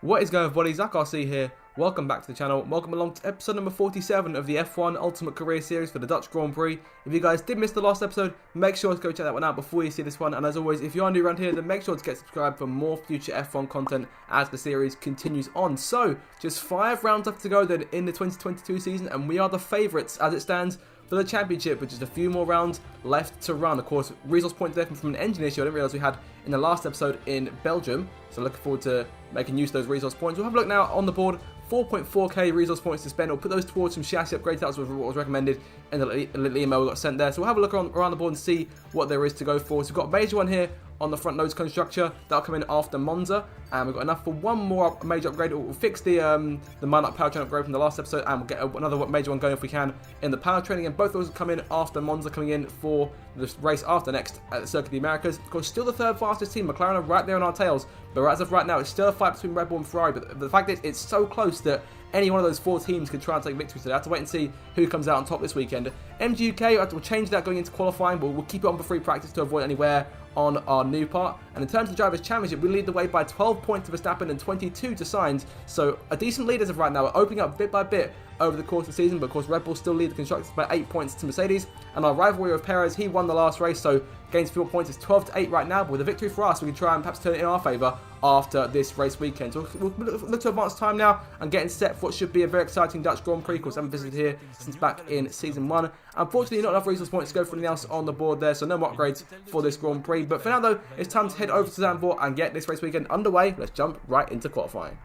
What is going on, everybody? Zach RC here. Welcome back to the channel. Welcome along to episode number 47 of the F1 Ultimate Career Series for the Dutch Grand Prix. If you guys did miss the last episode, make sure to go check that one out before you see this one. And as always, if you are new around here, then make sure to get subscribed for more future F1 content as the series continues on. So, just 5 rounds left to go then in the 2022 season, and we are the favourites as it stands for the championship, with just a few more rounds left to run. Of course, resource points there from an engine issue I didn't realise we had in the last episode in Belgium, so looking forward to making use of those resource points. We'll have a look now on the board. 4.4k resource points to spend. We'll put those towards some chassis upgrades. That was what was recommended in the little email we got sent there. So we'll have a look around the board and see what there is to go for. So we've got a major one here on the front nose cone structure. That'll come in after Monza. And we've got enough for one more major upgrade. We'll fix the Minot powertrain upgrade from the last episode, and we'll get another major one going if we can in the powertrain. And both of those will come in after Monza, coming in for the race after next at the Circuit of the Americas. Of course, still the third fastest team. McLaren are right there on our tails. But as of right now, it's still a fight between Red Bull and Ferrari. But the fact is, it's so close that any one of those 4 teams could try and take victory today. I have to wait and see who comes out on top this weekend. MGUK, we'll change that going into qualifying, but we'll keep it on for free practice to avoid any wear on our new part. And in terms of Drivers' Championship, we lead the way by 12 points to Verstappen and 22 to Sainz. So a decent lead as of right now. We're opening up bit by bit over the course of the season, but of course Red Bull still lead the constructors by 8 points to Mercedes. And our rivalry with Perez, he won the last race, so gains fewer points. It's 12 to 8 right now, but with a victory for us, we can try and perhaps turn it in our favour after this race weekend. So we'll look to advance time now and getting set for what should be a very exciting Dutch Grand Prix. Of course, I haven't visited here since back in Season 1. Unfortunately, not enough resource points to go for anything else on the board there, so no more upgrades for this Grand Prix. But for now, though, it's time to head over to Zandvoort and get this race weekend underway. Let's jump right into qualifying.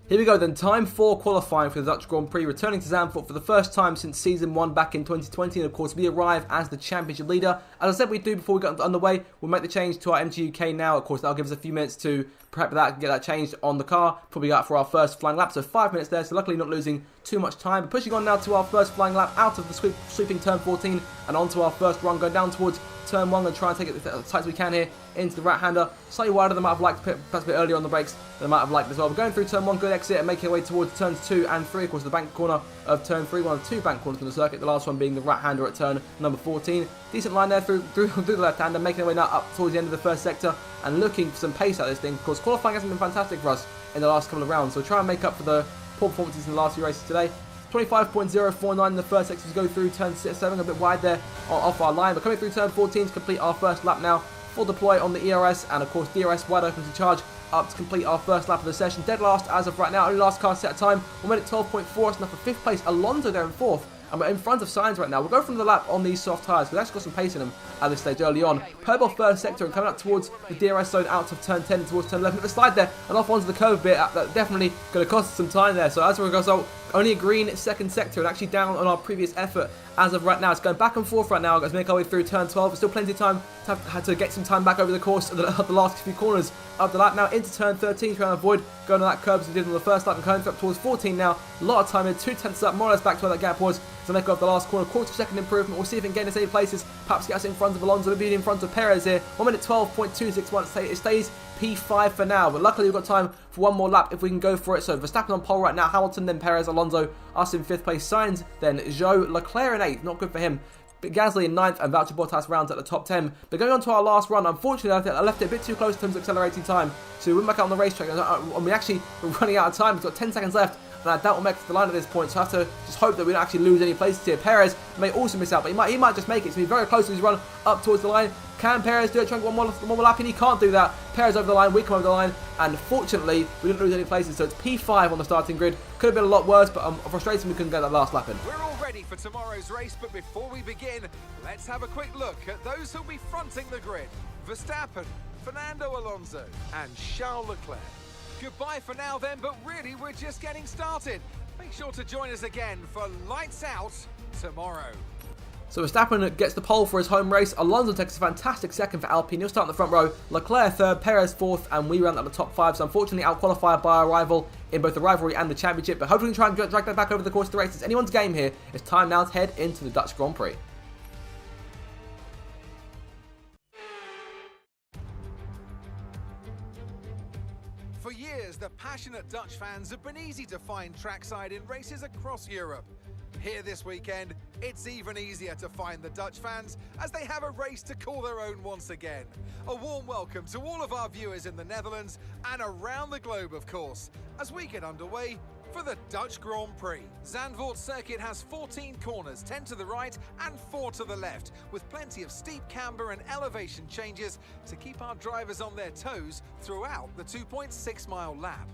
Here we go then, time for qualifying for the Dutch Grand Prix, returning to Zandvoort for the first time since Season 1 back in 2020, and of course we arrive as the championship leader. As I said we'd do before we got underway, we'll make the change to our MGUK now. Of course that'll give us a few minutes to prep that and get that changed on the car, probably out for our first flying lap, so 5 minutes there, so luckily not losing too much time. But pushing on now to our first flying lap out of the sweeping turn 14 and onto our first run, going down towards turn 1 and try and take it as tight as we can here into the right-hander. Slightly wider than I might have liked, perhaps a bit earlier on the brakes than I might have liked as well. We're going through turn 1, good exit, and making our way towards turns 2 and 3. Of course, the bank corner of turn 3, one of 2 bank corners in the circuit, the last one being the right-hander at turn number 14. Decent line there through the left-hander, making our way now up towards the end of the first sector and looking for some pace out of this thing. Of course, qualifying hasn't been fantastic for us in the last couple of rounds, so we'll try and make up for the poor performances in the last few races today. 25.049 in the first sector to go through turn 7, a bit wide there off our line, but coming through turn 14 to complete our first lap now. Full deploy on the ERS, and of course DRS wide open to charge up to complete our first lap of the session. Dead last as of right now, only last car set time. 1 minute 12.4, it's enough for 5th place. Alonso there in 4th, and we're in front of Sainz right now. We'll go from the lap on these soft tyres, because that's got some pace in them at this stage early on. Purple first sector and coming up towards the DRS zone out of turn 10 towards turn 11. At the slide there and off onto the curve a bit, that definitely going to cost us some time there. So as a result, only a green second sector and actually down on our previous effort as of right now. It's going back and forth right now as we make our way through turn 12. There's still plenty of time to have to get some time back over the course of the last few corners of the lap. Now into turn 13, trying to avoid going on that curve as we did on the first lap and going up towards 14 now. A lot of time in, 2/10 up, more or less back to where that gap was. So make off the last corner, quarter of a second improvement. We'll see if we can get in the same places, perhaps get us in front of Alonso, maybe in front of Perez here. 1 minute 12.261, it stays P5 for now, but luckily we've got time for one more lap if we can go for it. So Verstappen on pole right now, Hamilton, then Perez, Alonso, us in 5th place, Sainz, then Zhou, Leclerc in 8th, not good for him. But Gasly in 9th and Valtteri Bottas rounds at the top 10. But going on to our last run, unfortunately I think I left it a bit too close in terms of accelerating time. So we went back out on the racetrack and we actually were running out of time. We've got 10 seconds left. And I doubt we'll make it to the line at this point, so I have to just hope that we don't actually lose any places here. Perez may also miss out, but he might just make it. So he's very close to his run up towards the line. Can Perez do it? Trying to get one more lap, and he can't do that. Perez over the line, we come over the line, and fortunately, we didn't lose any places, so it's P5 on the starting grid. Could have been a lot worse, but frustrating we couldn't get that last lap in. We're all ready for tomorrow's race, but before we begin, let's have a quick look at those who'll be fronting the grid. Verstappen, Fernando Alonso, and Charles Leclerc. Goodbye for now then, but really we're just getting started. Make sure to join us again for Lights Out tomorrow. So Verstappen gets the pole for his home race. Alonso takes a fantastic second for Alpine. He'll start in the front row. Leclerc 3rd, Perez 4th, and we round out the top 5. So unfortunately out-qualified by our rival in both the rivalry and the championship. But hopefully we can try and drag that back over the course of the race. It's anyone's game here. It's time now to head into the Dutch Grand Prix. For years, the passionate Dutch fans have been easy to find trackside in races across Europe. Here this weekend, it's even easier to find the Dutch fans as they have a race to call their own once again. A warm welcome to all of our viewers in the Netherlands and around the globe, of course, as we get underway for the Dutch Grand Prix. Zandvoort circuit has 14 corners, 10 to the right and 4 to the left, with plenty of steep camber and elevation changes to keep our drivers on their toes throughout the 2.6-mile lap.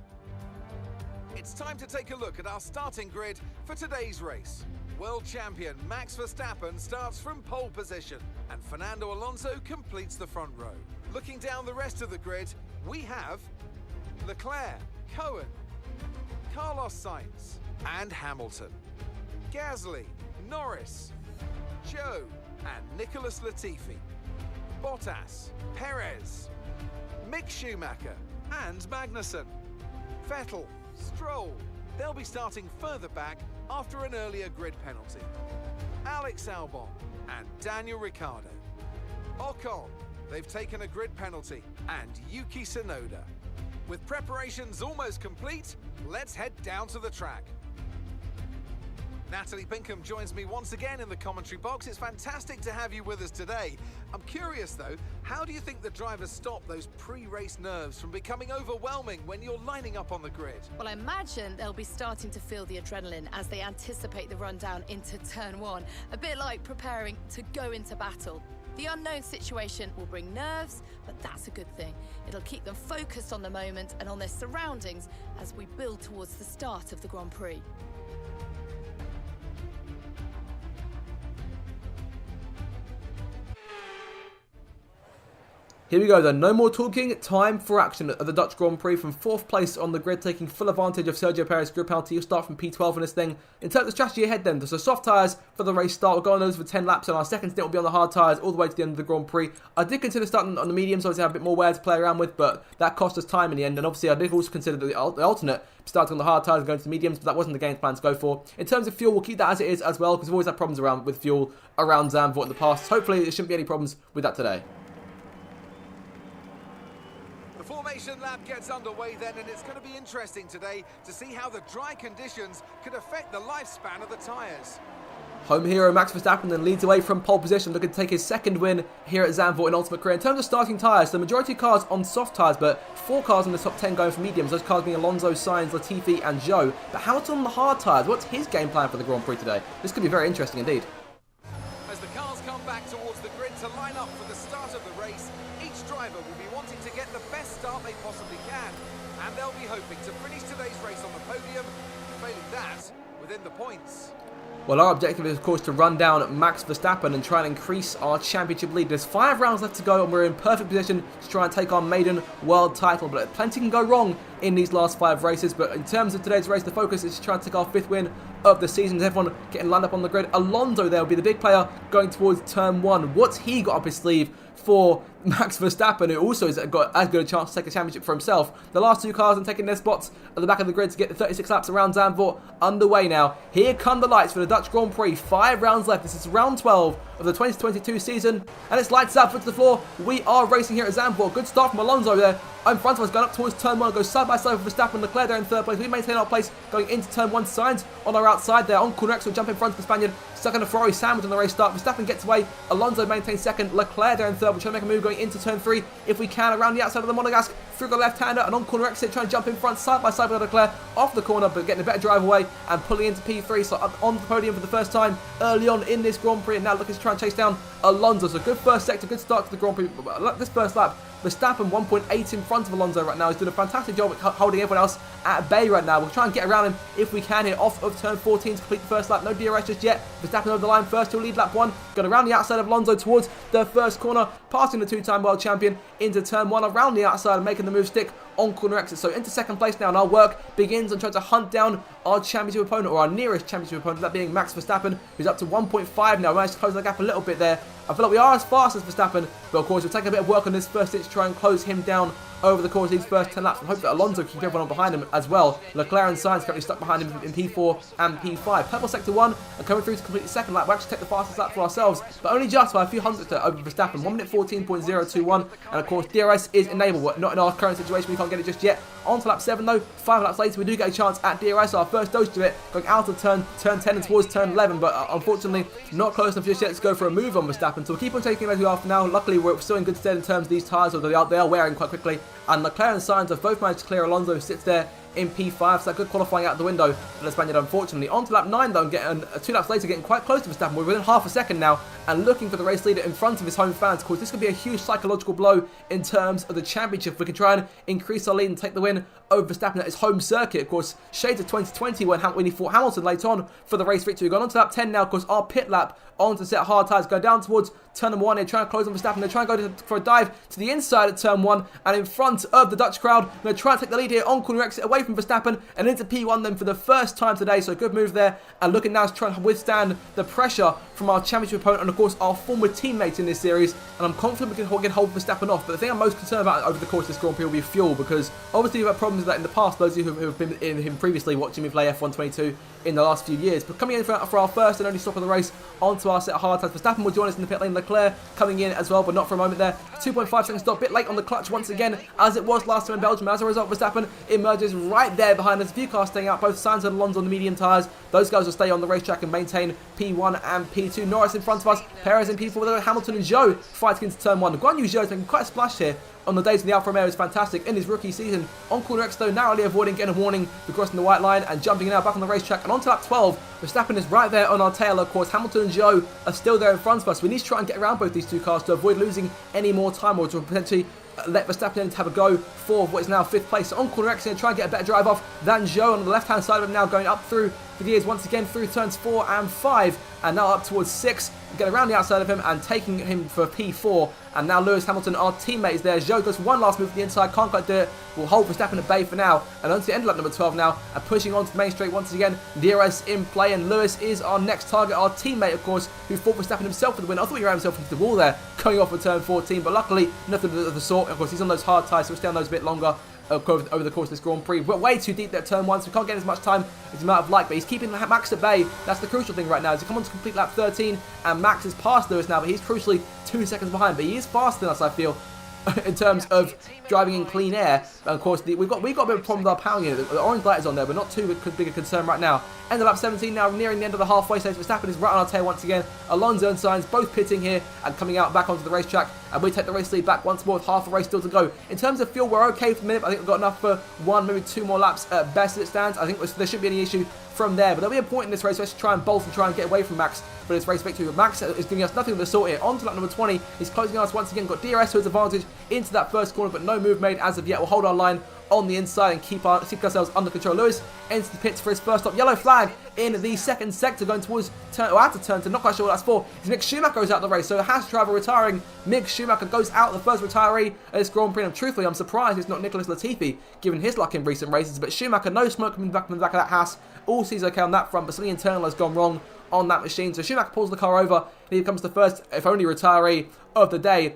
It's time to take a look at our starting grid for today's race. World champion Max Verstappen starts from pole position, and Fernando Alonso completes the front row. Looking down the rest of the grid, we have Leclerc, Cohen, Carlos Sainz and Hamilton, Gasly, Norris, Joe and Nicholas Latifi, Bottas, Perez, Mick Schumacher and Magnussen, Vettel, Stroll. They'll be starting further back after an earlier grid penalty. Alex Albon and Daniel Ricciardo. Ocon, they've taken a grid penalty, and Yuki Tsunoda. With preparations almost complete, let's head down to the track. Natalie Pinkham joins me once again in the commentary box. It's fantastic to have you with us today. I'm curious though, how do you think the drivers stop those pre-race nerves from becoming overwhelming when you're lining up on the grid? Well, I imagine they'll be starting to feel the adrenaline as they anticipate the rundown into turn one, a bit like preparing to go into battle. The unknown situation will bring nerves, but that's a good thing. It'll keep them focused on the moment and on their surroundings as we build towards the start of the Grand Prix. Here we go then, no more talking, time for action at the Dutch Grand Prix from 4th place on the grid, taking full advantage of Sergio Perez's grid penalty. You'll start from P12 in this thing. In terms of strategy ahead then, there's the soft tyres for the race start. We'll go on those for 10 laps, and our second stint will be on the hard tyres all the way to the end of the Grand Prix. I did consider starting on the mediums, so I have a bit more wear to play around with, but that cost us time in the end, and obviously I did also consider the alternate, starting on the hard tyres and going to the mediums, but that wasn't the game plan to go for. In terms of fuel, we'll keep that as it is as well, because we've always had problems with fuel around Zandvoort in the past. Hopefully there shouldn't be any problems with that today. Formation lap gets underway then, and it's going to be interesting today to see how the dry conditions could affect the lifespan of the tyres. Home hero Max Verstappen then leads away from pole position, looking to take his second win here at Zandvoort in Ultimate Career. In terms of starting tyres, the majority of cars on soft tyres, but 4 cars in the top 10 going for mediums. Those cars being Alonso, Sainz, Latifi and Zhou. But Hamilton on the hard tyres, what's his game plan for the Grand Prix today? This could be very interesting indeed. As the cars come back towards the grid to line up for the start of the race, each driver will be wanting to get the best start they possibly can, and they'll be hoping to finish today's race on the podium, failing that within the points. Well, our objective is, of course, to run down Max Verstappen and try and increase our championship lead. There's 5 rounds left to go, and we're in perfect position to try and take our maiden world title. But plenty can go wrong in these last 5 races. But in terms of today's race, the focus is to try and take our 5th win of the season. Everyone getting lined up on the grid. Alonso there will be the big player going towards turn 1. What's he got up his sleeve for Max Verstappen, who also has got as good a chance to take a championship for himself? The last 2 cars are taking their spots at the back of the grid to get the 36 laps around Zandvoort underway now. Here come the lights for the Dutch Grand Prix. 5 rounds left. This is round 12 of the 2022 season, and it's lights out, foot to the floor. We are racing here at Zandvoort. Good start from Alonso there in front of us, going up towards turn 1, goes side by side with Verstappen and Leclerc there in 3rd place. We maintain our place going into turn 1. Sainz on our outside there. On corner X will jump in front of the Spaniard, stuck in a Ferrari sandwich on the race start. Verstappen gets away. Alonso maintains 2nd. Leclerc there in 3rd. We're trying to make a move going into turn 3 if we can, around the outside of the Monegasque through the left-hander, and on corner exit trying to jump in front side by side with Leclerc off the corner, but getting a better drive away and pulling into P3, so up on the podium for the first time early on in this Grand Prix, and now looking to try and chase down Alonso. So good first sector, good start to the Grand Prix. This first lap, Verstappen 1.8 in front of Alonso right now. He's doing a fantastic job at holding everyone else at bay right now. We'll try and get around him if we can here off of turn 14 to complete the first lap. No DRS just yet. Verstappen over the line first. He'll lead lap 1. Got around the outside of Alonso towards the first corner, passing the 2-time world champion into turn 1 around the outside and making the move stick on corner exit. So into 2nd place now, and our work begins on trying to hunt down our championship opponent, or our nearest championship opponent, that being Max Verstappen, who's up to 1.5 now. Managed to close the gap a little bit there. I feel like we are as fast as Verstappen, but of course we'll take a bit of work on this first stint to try and close him down over the course of these first 10 laps, and hope that Alonso can keep everyone on behind him as well. Leclerc and Sainz currently stuck behind him in P4 and P5. Purple sector 1 are coming through to complete the second lap. We actually take the fastest lap for ourselves, but only just by a few hundredths over Verstappen. 1 minute 14.021, and of course DRS is enabled, but not in our current situation. We can't get it just yet. On to lap 7 though. 5 laps later, we do get a chance at DRS. Our first dose to it, going out of turn 10 and towards turn 11, but unfortunately not close enough just yet to go for a move on Verstappen. So we'll keep on taking it as we are for now. Luckily, we're still in good stead in terms of these tyres, although they are wearing quite quickly. And Leclerc and Sainz have both managed to clear Alonso, who sits there in P5, so that good qualifying out the window for the Spaniard, unfortunately. On to lap 9 though, and getting 2 laps later, getting quite close to Verstappen. We're within half a second now, and looking for the race leader in front of his home fans. Of course, this could be a huge psychological blow in terms of the championship. If we can try and increase our lead and take the win over Verstappen at his home circuit. Of course, shades of 2020 when he fought Hamilton later on for the race victory. We've gone on to lap 10 now. Of course, our pit lap on to set hard tyres, go down towards turn number 1. They're trying to close on Verstappen. They're trying to go for a dive to the inside at turn 1 and in front of the Dutch crowd. They're trying to take the lead here on corner exit away from Verstappen and into P1 then for the first time today. So good move there, and looking now to try and withstand the pressure from our championship opponent and of course our former teammates in this series. And I'm confident we can get hold of Verstappen off. But the thing I'm most concerned about over the course of this Grand Prix will be fuel, because obviously we've had problems with that in the past. Those of you who have been in him previously watching me play F122 in the last few years. But coming in for our first and only stop of the race onto our set of hard tyres, Verstappen will join us in the pit lane. Leclerc coming in as well, but not for a moment there. 2.5 second stop, bit late on the clutch once again, as it was last time in Belgium. As a result, Verstappen emerges right there behind us. A few cars staying out, both Sainz and Alonso on the medium tyres. Those guys will stay on the racetrack and maintain P1 and P2. Norris in front of us, Perez in P4, with Hamilton and Zhou fighting into turn 1. Guan Yu Zhou is making quite a splash here on the days when the Alfa Romeo is fantastic in his rookie season. On corner X though, narrowly avoiding getting a warning for crossing the white line and jumping now back on the racetrack. And on to lap 12, Verstappen is right there on our tail. Of course, Hamilton and Zhou are still there in front of us. We need to try and get around both these two cars to avoid losing any more time, or to potentially let Verstappen have a go for what is now 5th place. So on corner X, going to try and get a better drive off than Zhou on the left-hand side of him now, going up through the gears once again through turns 4 and 5, and now up towards 6. Get around the outside of him and taking him for P4. And now Lewis Hamilton, our teammate, is there. Zhou goes one last move to the inside, can't quite do it. Will hold Verstappen at bay for now, and on to the end of lap number 12 now, and pushing on to the main straight once again. DRS in play, and Lewis is our next target, our teammate, of course, who fought Verstappen himself for the win. I thought he ran himself into the wall there, going off at turn 14, but luckily nothing of the sort. Of course, he's on those hard tyres, so we'll stay on those a bit longer over the course of this Grand Prix. We're way too deep there at turn 1, so we can't get as much time as you might have liked, but he's keeping Max at bay. That's the crucial thing right now, as he comes on to complete lap 13, and Max is past Lewis now, but he's crucially 2 seconds behind, but he is faster than us, I feel, in terms of driving in clean air. And of course, we've got a bit of a problem with our power unit. The orange light is on there, but not too big a concern right now. End of lap 17 now, nearing the end of the halfway stage. Verstappen is right on our tail once again. Alonso and Sainz both pitting here and coming out back onto the racetrack, and we take the race lead back once more with half a race still to go. In terms of fuel, we're okay for the minute. I think we've got enough for 1, maybe 2 more laps at best as it stands. I think there shouldn't be any issue from there, but there'll be a point in this race where let's try and bolt and try and get away from Max for this race victory. But Max is giving us nothing of the sort here. On to lap number 20, he's closing us once again, got DRS to his advantage into that first corner, but no move made as of yet. We'll hold our line on the inside and keep ourselves under control. Lewis enters the pits for his first stop. Yellow flag in the second sector, going towards out of turn 2. Not quite sure what that's for. Mick Schumacher goes out the race, so a Haas driver retiring. Mick Schumacher goes out, the first retiree at this Grand Prix. And truthfully, I'm surprised it's not Nicholas Latifi, given his luck in recent races. But Schumacher, no smoke coming back from the back of that Haas. All seems okay on that front, but something internal has gone wrong on that machine. So Schumacher pulls the car over, and he becomes the first, if only, retiree of the day,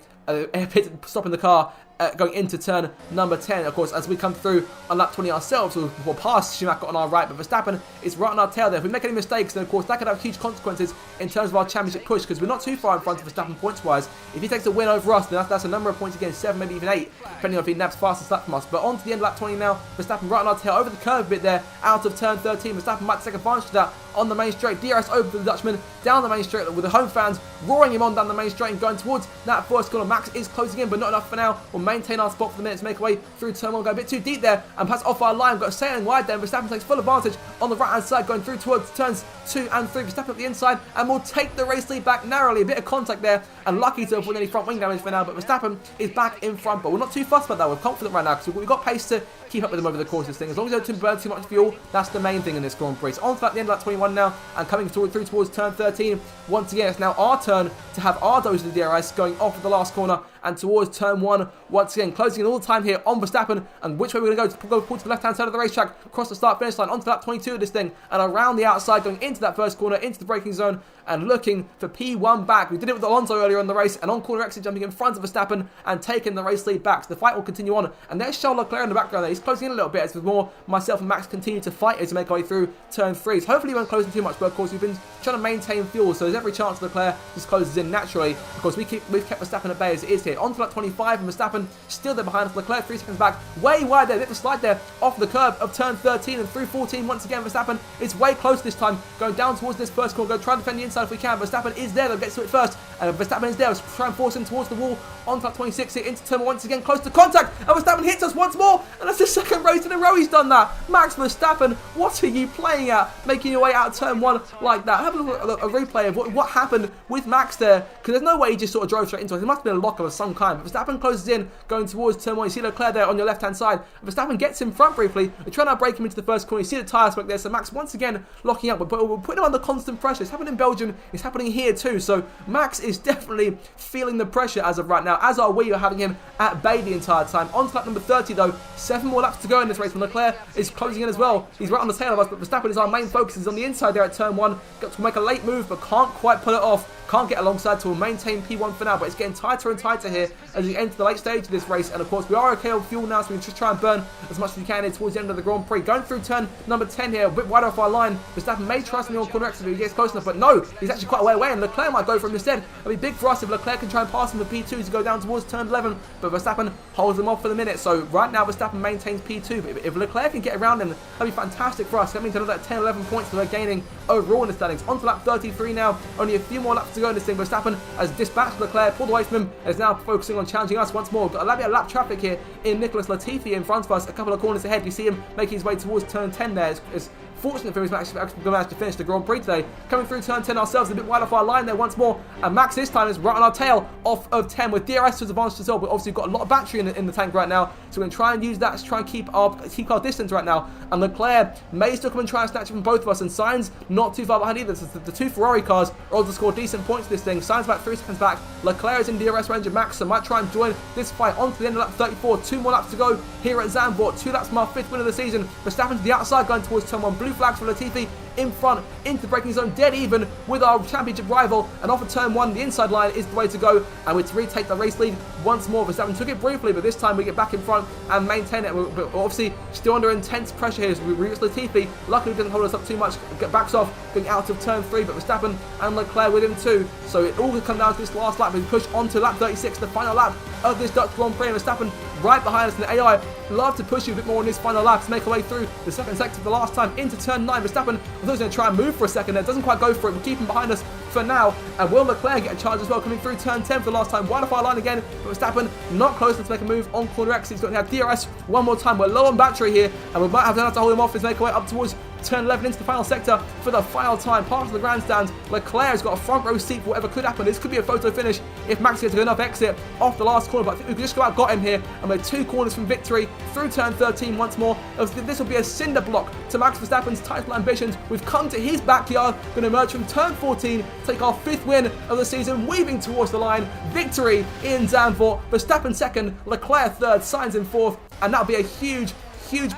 stopping the car going into turn number 10. Of course, as we come through on lap 20 ourselves, we'll pass Schumacher on our right, but Verstappen is right on our tail there. If we make any mistakes, then of course that could have huge consequences in terms of our championship push, because we're not too far in front of Verstappen points-wise. If he takes a win over us, then that's a number of points again, 7, maybe even 8, depending on if he naps fastest lap from us. But on to the end of lap 20 now, Verstappen right on our tail, over the curve a bit there, out of turn 13. Verstappen might take advantage of that on the main straight. DRS over to the Dutchman, down the main straight, with the home fans roaring him on down the main straight and going towards that first corner. Max is closing in, but not enough for now. We'll maintain our spot for the minute to make our way through turn 1, go a bit too deep there and pass off our line. We've got a sailing wide there. Verstappen takes full advantage on the right hand side, going through towards turns 2 and 3. Verstappen at the inside, and we'll take the race lead back narrowly. A bit of contact there, and lucky to avoid any front wing damage for now, but Verstappen is back in front. But we're not too fussed about that. We're confident right now because we've got pace to keep up with them over the course of this thing. As long as they don't burn too much fuel, that's the main thing in this Grand Prix. So on to the end of that 21 now, and coming through towards turn 13. Once again, it's now our turn to have our dose of the DRS, going off at the last corner and towards turn 1 once again, closing in all the time here on Verstappen, and which way we're going to go to the left-hand side of the racetrack, across the start-finish line, onto lap 22 of this thing, and around the outside, going into that first corner, into the braking zone, and looking for P1 back. We did it with Alonso earlier in the race, and on corner exit, jumping in front of Verstappen and taking the race lead back. So the fight will continue on, and there's Charles Leclerc in the background there. He's closing in a little bit as with more myself and Max continue to fight as we make our way through turn 3. So hopefully we won't close in too much, but of course we've been trying to maintain fuel, so there's every chance Leclerc just closes in naturally. Of course, we've kept Verstappen at bay as it is here. On to lap 25, and Verstappen still there behind us. Leclerc 3 seconds back, way wide there. Bit of a slide there off the curb of turn 13 and through 14 once again. Verstappen is way close this time, going down towards this first corner. Go try and defend the inside if we can. Verstappen is there, though, gets to it first, and Verstappen is there. Let's try and force him towards the wall. On to lap 26 here, into turn 1 once again, close to contact, and Verstappen hits us once more, and that's the second race in a row he's done that. Max Verstappen, what are you playing at, making your way out of turn 1 like that? Have a replay of what happened with Max there, because there's no way he just sort of drove straight into us. It must have been a lock-up of some kind, but Verstappen closes in, going towards turn 1. You see Leclerc there on your left-hand side. Verstappen gets in front briefly. We're trying to break him into the first corner. You see the tyre smoke there, so Max once again locking up. We're putting him under constant pressure. It's happening in Belgium, it's happening here too, so Max is definitely feeling the pressure as of right now, as are we. Are having him at bay the entire time. On to lap number 30 though, 7 more laps to go in this race, and Leclerc is closing in as well. He's right on the tail of us, but Verstappen is our main focus. He's on the inside there at turn 1. Got to make a late move, but can't quite pull it off. Can't get alongside, so we'll maintain P1 for now, but it's getting tighter and tighter here as we enter the late stage of this race. And of course, we are okay with fuel now, so we can just try and burn as much as we can here towards the end of the Grand Prix. Going through turn number 10 here, a bit wide off our line. Verstappen may try something on corner exit if he gets close enough, but no, he's actually quite a way away, and Leclerc might go for him instead. It'll be big for us if Leclerc can try and pass him for P2 to go down towards turn 11, but Verstappen holds him off for the minute. So right now, Verstappen maintains P2, but if Leclerc can get around him, that'd be fantastic for us. That means another 10, 11 points that we're gaining overall in the standings. On to lap 33 now, only a few more laps to go in this thing. Verstappen has dispatched Leclerc, pulled away from him, and is now focusing on challenging us once more. Got a bit of lap traffic here in Nicholas Latifi in front of us, a couple of corners ahead. You see him making his way towards turn 10 there. It's fortunate for him, he's actually managed to finish the Grand Prix today. Coming through turn 10 ourselves, a bit wide off our line there once more, and Max this time is right on our tail off of 10 with DRS to his advantage as well, but obviously we've got a lot of battery in the tank right now, so we're going to try and use that to try and keep our distance right now. And Leclerc may still come and try and snatch it from both of us, and Sainz not too far behind either. So the two Ferrari cars are all to score decent points this thing. Sainz about 3 seconds back. Leclerc is in DRS range of Max, so might try and join this fight on to the end of lap 34. 2 more laps to go here at Zandvoort. 2 laps from our 5th win of the season. Verstappen to the outside going towards turn 1. Blue flags for Latifi in front into the braking zone, dead even with our championship rival, and off of turn 1 the inside line is the way to go, and we retake the race lead once more. Verstappen took it briefly, but this time we get back in front and maintain it. We're obviously still under intense pressure here, so we reach Latifi. Luckily doesn't hold us up too much, backs off going out of turn 3, but Verstappen and Leclerc with him too, so it all comes down to this last lap. We push on to lap 36, the final lap of this Dutch Grand Prix, and Verstappen right behind us, and the AI love to push you a bit more on this final lap to make our way through the second sector for the last time into turn 9. Verstappen, I thought he was going to try and move for a second there, doesn't quite go for it. We'll keep him behind us for now, and will Leclerc get a charge as well, coming through turn 10 for the last time, wide off our line again, but Verstappen not close enough to make a move on corner exit. He's got to have DRS one more time. We're low on battery here, and we might have to hold him off as make our way up towards turn 11 into the final sector for the final time, past the grandstand. Leclerc has got a front row seat for whatever could happen. This could be a photo finish if Max gets a good enough exit off the last corner, but I think we could just go out got him here, and we're 2 corners from victory through turn 13 once more. This will be a cinder block to Max Verstappen's title ambitions. We've come to his backyard, going to emerge from turn 14, take our 5th win of the season, weaving towards the line. Victory in Zandvoort. Verstappen 2nd, Leclerc 3rd, Sainz in 4th, and that'll be a huge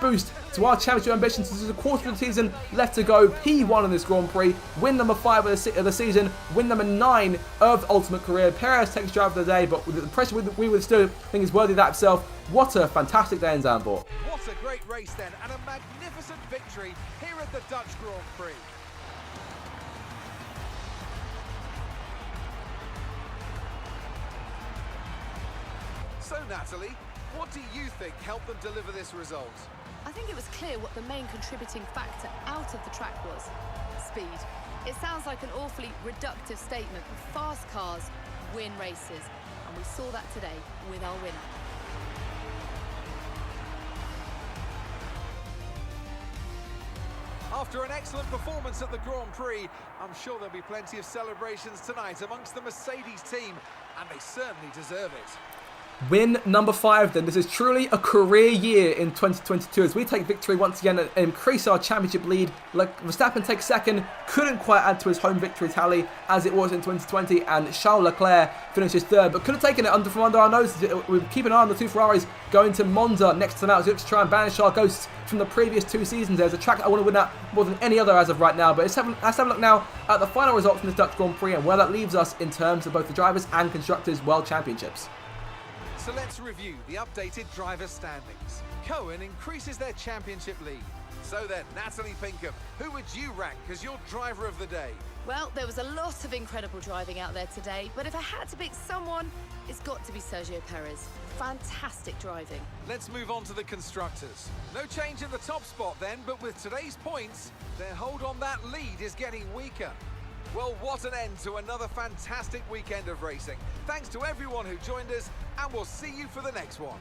boost to our championship ambitions. There's a quarter of the season left to go. P1 in this Grand Prix, win number 5 of the season, win number 9 of the Ultimate Career. Perez takes drive of the day, but with the pressure we withstood, I think is worthy of that itself. What a fantastic day in Zandvoort. What a great race then, and a magnificent victory here at the Dutch Grand Prix. So Natalie, what do you think helped them deliver this result? I think it was clear what the main contributing factor out of the track was: speed. It sounds like an awfully reductive statement, but fast cars win races, and we saw that today with our winner. After an excellent performance at the Grand Prix, I'm sure there'll be plenty of celebrations tonight amongst the Mercedes team, and they certainly deserve it. Win number 5 then. This is truly a career year in 2022 as we take victory once again and increase our championship lead. Like Verstappen takes second, couldn't quite add to his home victory tally as it was in 2020, and Charles Leclerc finishes third, but could have taken it from under our noses. We keep an eye on the two Ferraris going to Monza next to them out as we look to try and banish our ghosts from the previous 2 seasons. There's a track I want to win at more than any other as of right now, but let's have a look now at the final results from this Dutch Grand Prix and where that leaves us in terms of both the drivers and constructors World Championships. So let's review the updated driver standings. Cohen increases their championship lead. So then, Natalie Pinkham, who would you rank as your driver of the day? Well, there was a lot of incredible driving out there today, but if I had to pick someone, it's got to be Sergio Perez. Fantastic driving. Let's move on to the constructors. No change in the top spot then, but with today's points, their hold on that lead is getting weaker. Well, what an end to another fantastic weekend of racing. Thanks to everyone who joined us, and we'll see you for the next one.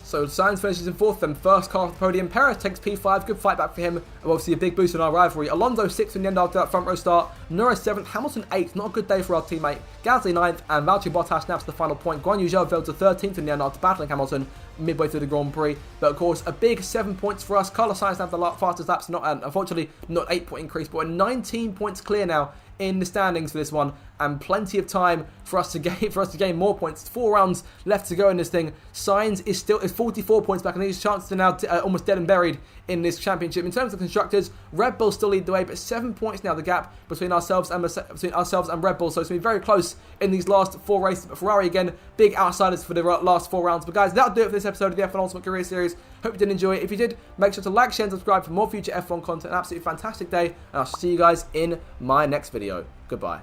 So Sainz finishes in 4th, then first car off the podium. Perez takes P5, good fight back for him, and obviously a big boost in our rivalry. Alonso 6th in the end after that front row start. Norris 7th, Hamilton 8th, not a good day for our teammate. Gasly 9th, and Valtteri Bottas snaps the final point. Guan Yu Zhou fell to 13th in the end after battling Hamilton midway through the Grand Prix. But of course, a big 7 points for us. Carlos Sainz had the fastest laps, unfortunately not 8-point increase, but we're 19 points clear now in the standings for this one, and plenty of time for us to gain more points. 4 rounds left to go in this thing. Sainz is 44 points back, and his chances are now almost dead and buried in this championship. In terms of constructors, Red Bull still lead the way, but 7 points now the gap between ourselves and Red Bull. So it's been very close in these last 4 races. But Ferrari again, big outsiders for the last 4 rounds. But guys, that'll do it for this episode of the F1 Ultimate Career Series. Hope you did enjoy it. If you did, make sure to like, share, and subscribe for more future F1 content. An absolutely fantastic day, and I'll see you guys in my next video. Goodbye.